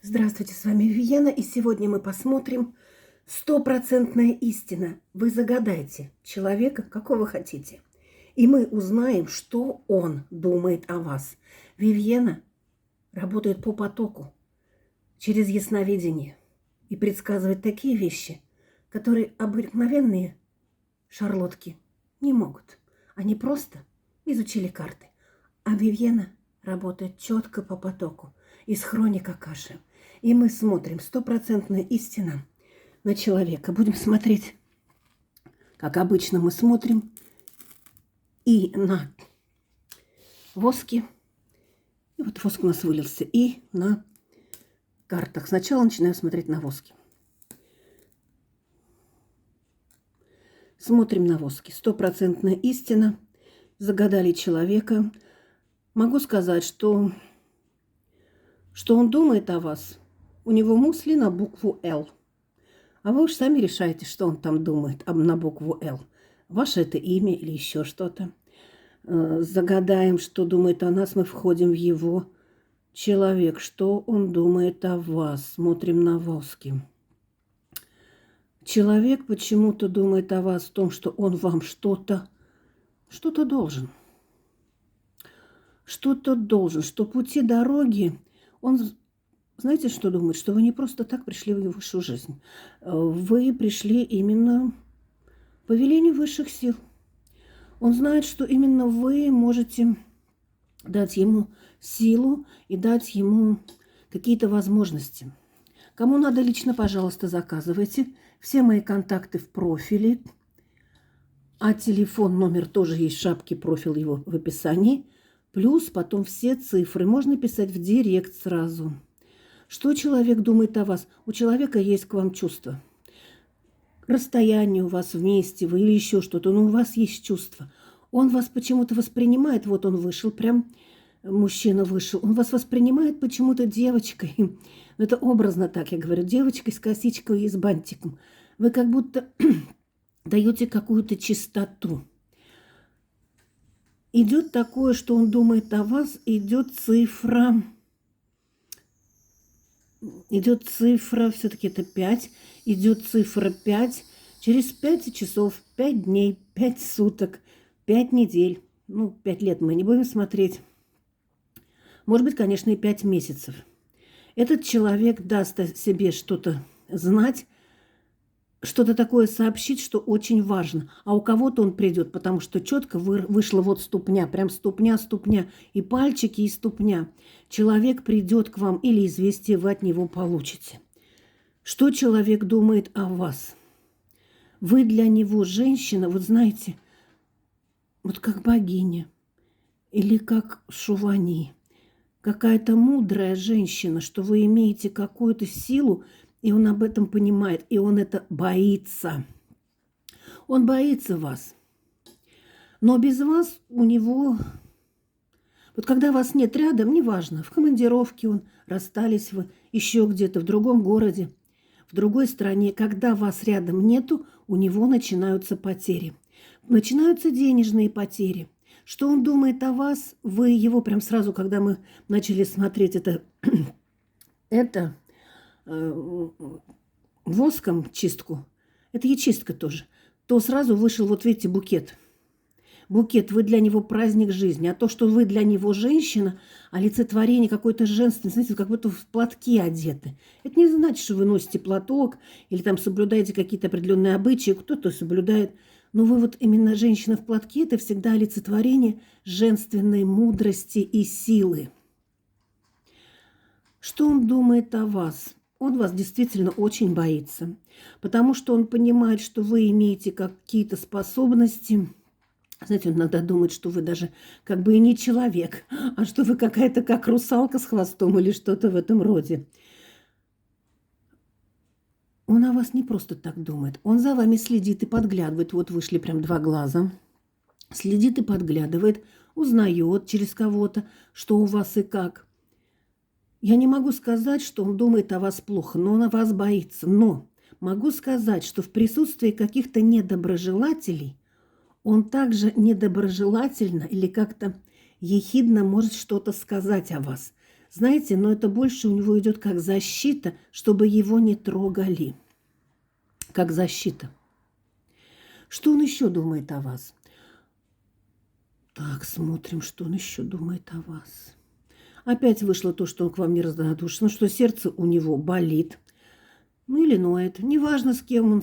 Здравствуйте, с вами Вивьена, и сегодня мы посмотрим стопроцентная истина. Вы загадайте человека, какого хотите, и мы узнаем, что он думает о вас. Вивьена работает по потоку, через ясновидение, и предсказывает такие вещи, которые обыкновенные шарлотки не могут. Они просто изучили карты. А Вивьена работает четко по потоку, из хроник Акаши. И мы смотрим стопроцентная истина на человека. Будем смотреть, как обычно мы смотрим, и на воске. И вот воск у нас вылился. И на картах. Сначала начинаем смотреть на воске. Смотрим на воске. Стопроцентная истина. Загадали человека. Могу сказать, что он думает о вас. У него мысли на букву «Л». А вы уж сами решаете, что он там думает на букву «Л». Ваше это имя или еще что-то. Загадаем, что думает о нас. Мы входим в его человек. Что он думает о вас. Смотрим на воске. Человек почему-то думает о вас в том, что он вам что-то должен. Что-то должен, что пути дороги, он, знаете, что думает? Что вы не просто так пришли в высшую жизнь. Вы пришли именно по велению высших сил. Он знает, что именно вы можете дать ему силу и дать ему какие-то возможности. Кому надо лично, пожалуйста, заказывайте. Все мои контакты в профиле. А телефон, номер тоже есть в шапке, профиль его в описании. Плюс потом все цифры. Можно писать в директ сразу. Что человек думает о вас? У человека есть к вам чувство. Расстояние у вас вместе, вы или еще что-то, но у вас есть чувство. Он вас почему-то воспринимает, вот он вышел, прям мужчина вышел, он вас воспринимает почему-то девочкой. Это образно так я говорю, девочкой с косичкой и с бантиком. Вы как будто даете какую-то чистоту. Идет такое, что он думает о вас, идет цифра, все-таки это 5, идет цифра 5, через 5 часов, 5 дней, 5 суток, 5 недель, 5 лет мы не будем смотреть, может быть, конечно, и 5 месяцев. Этот человек даст о себе что-то знать, что-то такое сообщить, что очень важно. А у кого-то он придет, потому что четко вышла вот ступня, прям ступня, и пальчики, и ступня. Человек придет к вам или известие вы от него получите. Что человек думает о вас? Вы для него женщина, вот знаете, вот как богиня или как Шувани. Какая-то мудрая женщина, что вы имеете какую-то силу, и он об этом понимает, и он это боится. Он боится вас. Но без вас у него... Вот когда вас нет рядом, неважно, в командировке он, расстались вы, еще где-то, в другом городе, в другой стране, когда вас рядом нету, у него начинаются потери. Начинаются денежные потери. Что он думает о вас, вы его прям сразу, когда мы начали смотреть это воском чистку, это и чистка тоже, то сразу вышел, вот видите, букет. Букет, вы для него праздник жизни. А то, что вы для него женщина, олицетворение какой-то женственности, знаете, как будто в платки одеты. Это не значит, что вы носите платок или там соблюдаете какие-то определенные обычаи, кто-то соблюдает. Но вы вот именно женщина в платке, это всегда олицетворение женственной мудрости и силы. Что он думает о вас? Он вас действительно очень боится, потому что он понимает, что вы имеете какие-то способности. Знаете, он иногда думает, что вы даже как бы и не человек, а что вы какая-то как русалка с хвостом или что-то в этом роде. Он о вас не просто так думает. Он за вами следит и подглядывает. Вот вышли прям 2 глаза. Следит и подглядывает, узнает через кого-то, что у вас и как. Я не могу сказать, что он думает о вас плохо, но он о вас боится. Но могу сказать, что в присутствии каких-то недоброжелателей он также недоброжелательно или как-то ехидно может что-то сказать о вас. Знаете, но это больше у него идет как защита, чтобы его не трогали. Как защита. Что он еще думает о вас? Так, смотрим, что он еще думает о вас. Опять вышло то, что он к вам неравнодушен, что сердце у него болит. Ну или ноет. Неважно, с кем он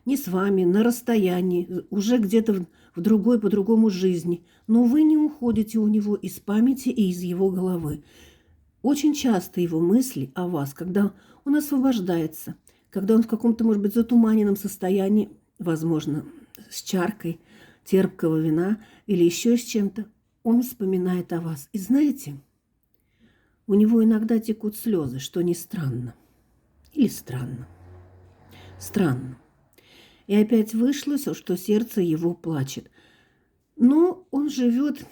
не с вами, на расстоянии, уже где-то в другой, по-другому жизни. Но вы не уходите у него из памяти и из его головы. Очень часто его мысли о вас, когда он освобождается, когда он в каком-то, может быть, затуманенном состоянии, возможно, с чаркой терпкого вина или еще с чем-то, он вспоминает о вас. И знаете, у него иногда текут слезы, что не странно. Или странно. Странно. И опять вышло, что сердце его плачет. Но он живет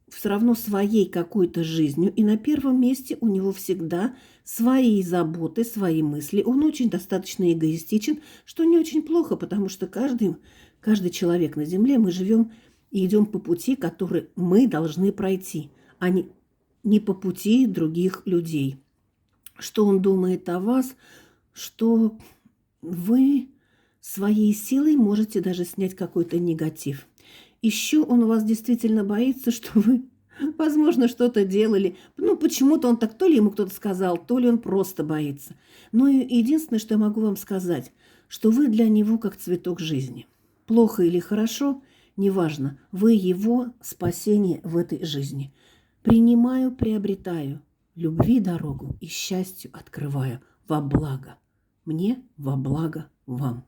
все равно своей какой-то жизнью, и на первом месте у него всегда свои заботы, свои мысли. Он очень достаточно эгоистичен, что не очень плохо, потому что каждый человек на земле, мы живем и идем по пути, который мы должны пройти, а не по пути других людей. Что он думает о вас, что вы своей силой можете даже снять какой-то негатив. Еще он у вас действительно боится, что вы, возможно, что-то делали. Ну, почему-то он так, то ли ему кто-то сказал, то ли он просто боится. Но единственное, что я могу вам сказать, что вы для него как цветок жизни. Плохо или хорошо, неважно, вы его спасение в этой жизни. Принимаю, приобретаю, любви дорогу и счастью открываю во благо. Мне во благо вам.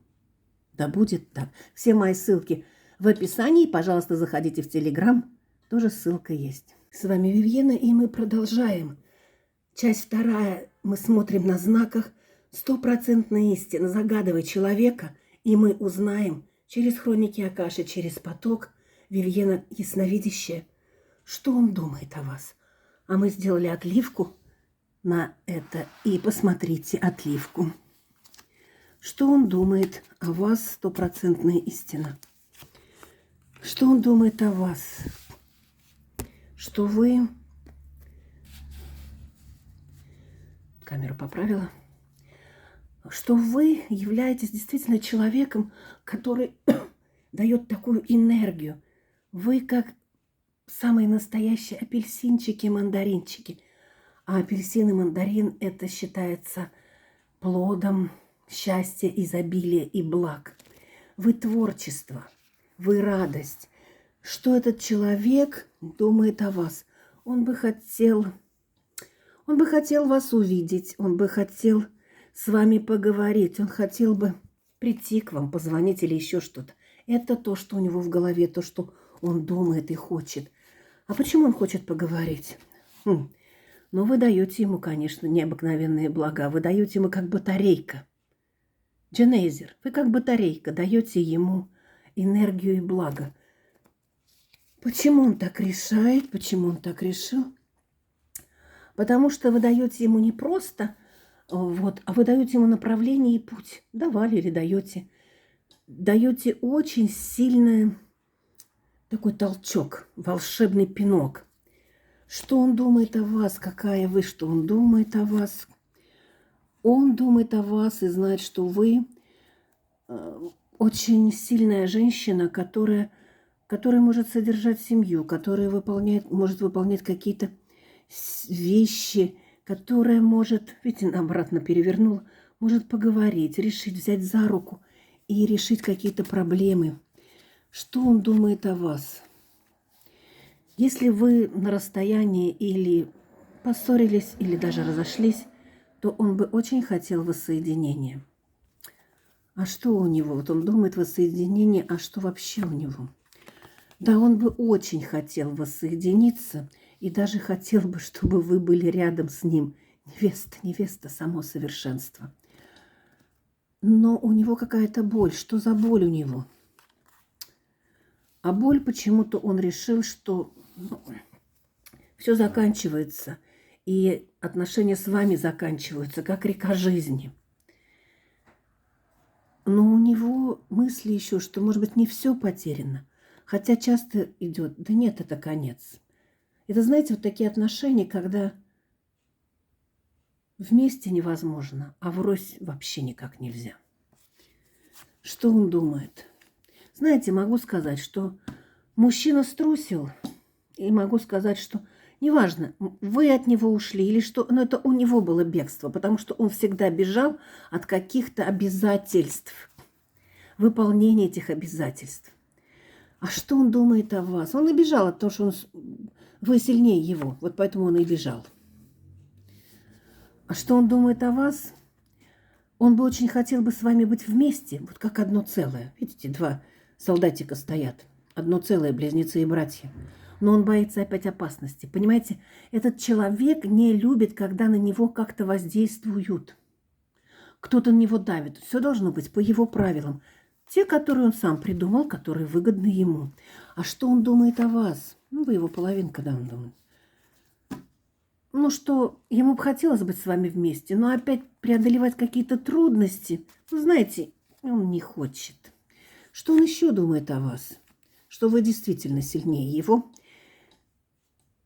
Да будет так. Все мои ссылки в описании. Пожалуйста, заходите в Телеграм. Тоже ссылка есть. С вами Вивьена, и мы продолжаем. Часть вторая. Мы смотрим на знаках. 100% истина. Загадывай человека, и мы узнаем через хроники Акаши, через поток Вивьена ясновидящая, что он думает о вас. А мы сделали отливку на это. И посмотрите отливку. Что он думает о вас, 100% истина. Что он думает о вас? Что вы... Камеру поправила. Что вы являетесь действительно человеком, который дает такую энергию. Вы как самые настоящие апельсинчики, мандаринчики. А апельсин и мандарин – это считается плодом счастья, изобилия и благ. Вы творчество, вы радость. Что этот человек думает о вас? Он бы хотел вас увидеть, он бы хотел с вами поговорить, он хотел бы прийти к вам, позвонить или еще что-то. Это то, что у него в голове, то, что он думает и хочет. А почему он хочет поговорить? Ну, вы даете ему, конечно, необыкновенные блага. Вы даете ему как батарейка. Дженейзер, вы как батарейка даете ему энергию и благо. Почему он так решает? Почему он так решил? Потому что вы даете ему не просто, а вы даете ему направление и путь. Давали или даете. Даете очень сильный такой толчок, волшебный пинок. Что он думает о вас? Какая вы? Что он думает о вас? Он думает о вас и знает, что вы очень сильная женщина, которая может содержать семью, которая может выполнять какие-то вещи, которая может, видите, обратно перевернула, может поговорить, решить, взять за руку и решить какие-то проблемы. Что он думает о вас? Если вы на расстоянии или поссорились, или даже разошлись, то он бы очень хотел воссоединения. А что у него? Вот он думает воссоединение, а что вообще у него? Да, он бы очень хотел воссоединиться и даже хотел бы, чтобы вы были рядом с ним. Невеста, само совершенство. Но у него какая-то боль. Что за боль у него? А боль почему-то он решил, что все заканчивается, и отношения с вами заканчиваются, как река жизни. Но у него мысли еще, что, может быть, не все потеряно. Хотя часто идет, да нет, это конец. Это, знаете, вот такие отношения, когда Вместе невозможно, а врозь вообще никак нельзя. Что он думает? Знаете, могу сказать, что мужчина струсил, и могу сказать, что неважно, вы от него ушли или что, но это у него было бегство, потому что он всегда бежал от каких-то обязательств, выполнения этих обязательств. А что он думает о вас? Он и бежал от того, что вы сильнее его, вот поэтому он и бежал. А что он думает о вас? Он бы очень хотел бы с вами быть вместе, вот как одно целое. Видите, два солдатика стоят, одно целое, близнецы и братья. Но он боится опять опасности. Понимаете, этот человек не любит, когда на него как-то воздействуют. Кто-то на него давит. Все должно быть по его правилам. Те, которые он сам придумал, которые выгодны ему. А что он думает о вас? Ну, вы его половинка, да, он думает. Ну, что ему бы хотелось быть с вами вместе, но опять преодолевать какие-то трудности, ну, знаете, он не хочет. Что он еще думает о вас? Что вы действительно сильнее его.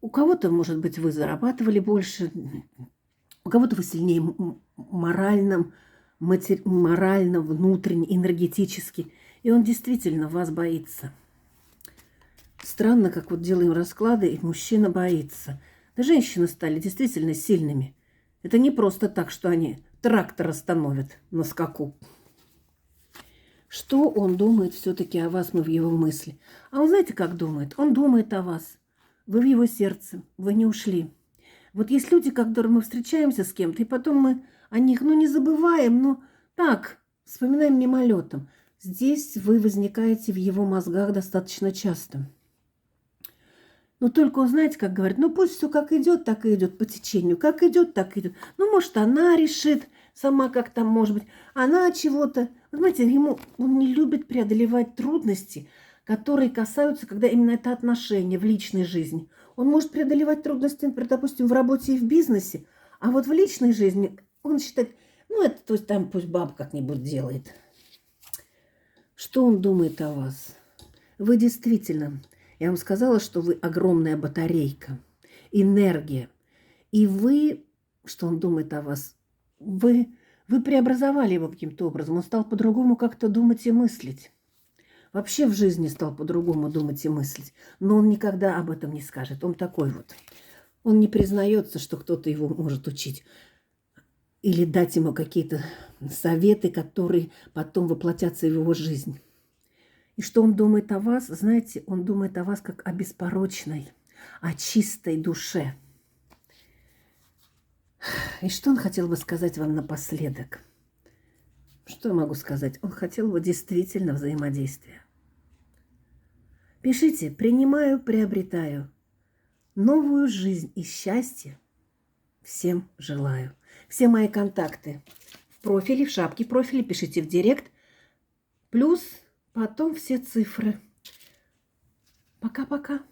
У кого-то, может быть, вы зарабатывали больше, у кого-то вы сильнее морально, внутренне, энергетически. И он действительно вас боится. Странно, как вот делаем расклады, и мужчина боится. Да женщины стали действительно сильными. Это не просто так, что они трактор остановят на скаку. Что он думает все-таки о вас, мы в его мысли? А он знаете, как думает? Он думает о вас. Вы в его сердце, вы не ушли. Вот есть люди, которые мы встречаемся с кем-то, и потом мы о них, не забываем, так, вспоминаем мимолетом. Здесь вы возникаете в его мозгах достаточно часто. Но только он, знаете, как говорит, пусть все как идет, так и идет по течению. Как идет, так и идет. Может, она решит сама, как там, может быть, она чего-то. Вы знаете, он не любит преодолевать трудности, которые касаются, когда именно это отношения в личной жизни. Он может преодолевать трудности, например, допустим, в работе и в бизнесе, а вот в личной жизни он считает, то есть там пусть баба как-нибудь делает. Что он думает о вас? Вы действительно... Я вам сказала, что вы огромная батарейка, энергия. И вы, что он думает о вас, вы преобразовали его каким-то образом. Он стал по-другому как-то думать и мыслить. Вообще в жизни стал по-другому думать и мыслить. Но он никогда об этом не скажет. Он такой вот. Он не признается, что кто-то его может учить. Или дать ему какие-то советы, которые потом воплотятся в его жизнь. И что он думает о вас? Знаете, он думает о вас как о беспорочной, о чистой душе. И что он хотел бы сказать вам напоследок? Что я могу сказать? Он хотел бы действительно взаимодействия. Пишите: принимаю, приобретаю. Новую жизнь и счастье всем желаю. Все мои контакты в профиле, в шапке профиля, пишите в директ. Плюс... Потом все цифры. Пока-пока.